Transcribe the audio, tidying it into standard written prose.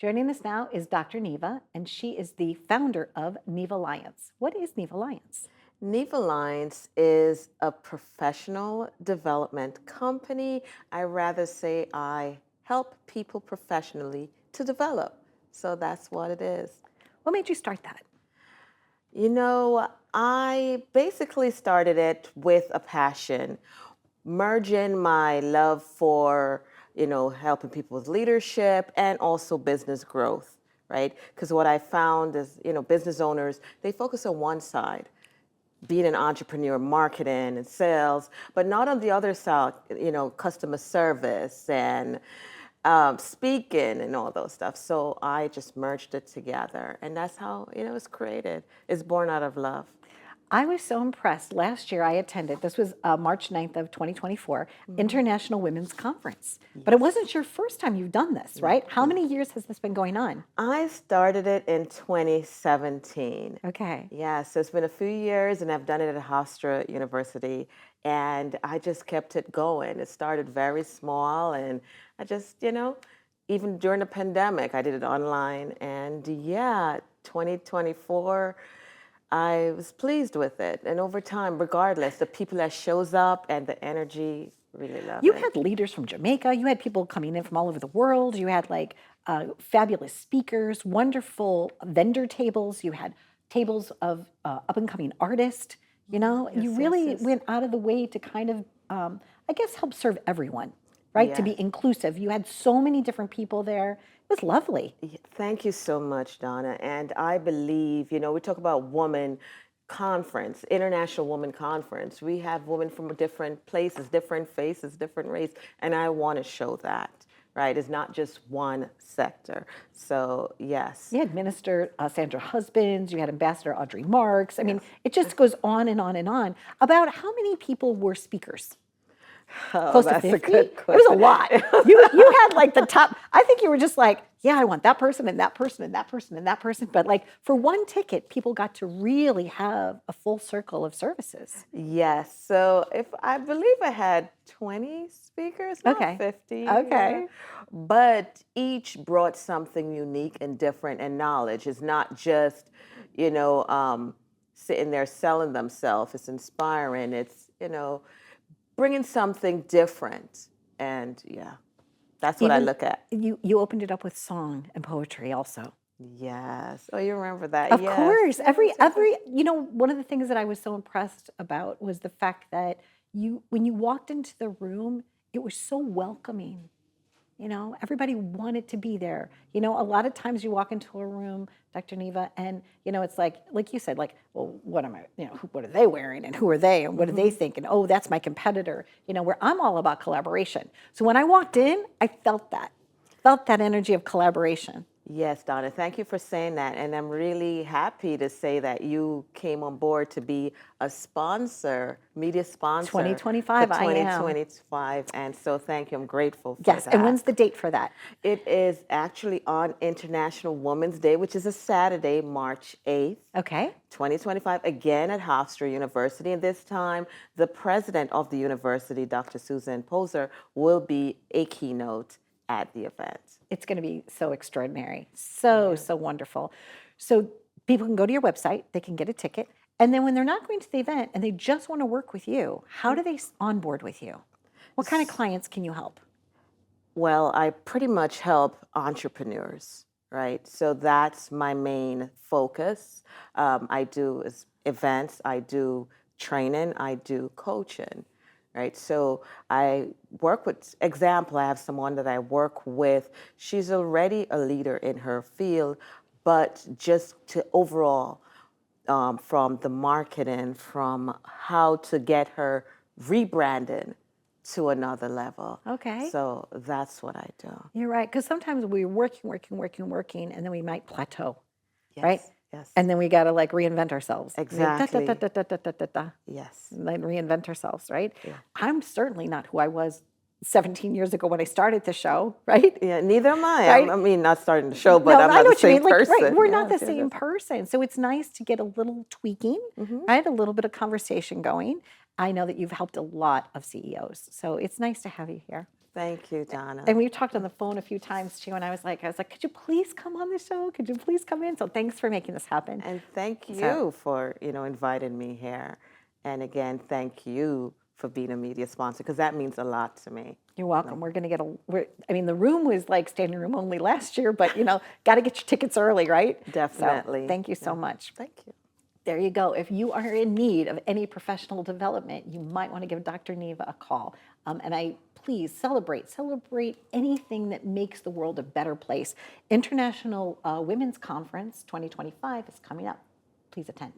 Joining us now is Dr. Neva, and she is the founder of Nevalliance. What is Nevalliance? Nevalliance is a professional development company. I rather say I help people professionally to develop. So that's what it is. What made you start that? I basically started it with a passion, merging my love for, helping people with leadership and also business growth, right? Because what I found is, business owners, they focus on one side, being an entrepreneur, marketing and sales, but not on the other side, customer service and speaking and all those stuff. So I just merged it together, and that's how it's created. It's born out of love. I was so impressed. Last year I attended, this was March 9th of 2024, International Women's Conference. But it wasn't your first time you've done this, right? How many years has this been going on? I started it in 2017. Okay. Yeah, so it's been a few years, and I've done it at Hofstra University, and I just kept it going. It started very small, and I just, even during the pandemic, I did it online, and yeah, 2024, I was pleased with it. And over time, regardless, the people that shows up and the energy, really love You it. had leaders from Jamaica, you had people coming in from all over the world, you had like fabulous speakers, wonderful vendor tables, you had tables of up and coming artists. You really Yes. went out of the way to kind of, I guess, help serve everyone, right? To Yes. be inclusive. You had so many different people there. It was lovely. Thank you so much, Donna. And I believe, we talk about woman conference, International Woman Conference. We have women from different places, different faces, different race, and I want to show that, right? It's not just one sector. So, yes. You had Minister Sandra Husbands, you had Ambassador Audrey Marks. I mean, it just goes on and on and on. About how many people were speakers? Oh, Close to that's 50? a good It was a question. lot. You had like the top, I think you were just like, yeah, I want that person and that person and that person and that person. But like for one ticket, people got to really have a full circle of services. Yes. So if I believe I had 20 speakers, not Okay. 50. Okay. But each brought something unique and different and knowledge. It's not just, sitting there selling themselves. It's inspiring. It's, bringing something different. And yeah, that's what I Even look at. you opened it up with song and poetry also. Yes. Oh, you remember that? Of Yes. course. Yes. One of the things that I was so impressed about was the fact that when you walked into the room, it was so welcoming. Everybody wanted to be there. A lot of times you walk into a room, Dr. Neva, and it's like you said, like, well, what am I, what are they wearing and who are they and what do they think? And oh, that's my competitor, where I'm all about collaboration. So when I walked in, I felt that energy of collaboration. Yes, Donna, thank you for saying that. And I'm really happy to say that you came on board to be a sponsor, media sponsor 2025, for I am. 2025. And so thank you. I'm grateful for Yes. that. And when's the date for that? It is actually on International Women's Day, which is a Saturday, March 8th. Okay. 2025, again at Hofstra University. And this time, the president of the university, Dr. Susan Poser, will be a keynote at the event. It's going to be so extraordinary. So wonderful. So people can go to your website, they can get a ticket. And then when they're not going to the event and they just want to work with you, how do they onboard with you? What kind of clients can you help? Well, I pretty much help entrepreneurs, right? So that's my main focus. I do events, I do training, I do coaching, right? So I work with, example, I have someone that I work with. She's already a leader in her field, but just to overall, from the marketing, from how to get her rebranded to another level. Okay. So that's what I do. You're right. Because sometimes we're working, and then we might plateau, right? Yes. And then we got to like reinvent ourselves. Exactly. Da. Yes. And then reinvent ourselves, right? Yeah. I'm certainly not who I was 17 years ago when I started the show, right? Yeah, neither am I. Right? I mean, not starting the show, but I'm I not know the what you same mean. Like, person. right, we're Yeah, not the yeah, same person. So it's nice to get a little tweaking, Mhm. right? A little bit of conversation going. I know that you've helped a lot of CEOs. So it's nice to have you here. Thank you, Donna. And we talked on the phone a few times too, and I was like, could you please come on the show? Could you please come in? So thanks for making this happen. And thank So- you for, inviting me here. And again, thank you for being a media sponsor, because that means a lot to me. You're welcome. We're going to get the room was like standing room only last year, but got to get your tickets early, right? Definitely. So, thank you so much. Thank you. There you go. If you are in need of any professional development, you might want to give Dr. Neva a call. Please celebrate anything that makes the world a better place. International Women's Conference 2025 is coming up. Please attend.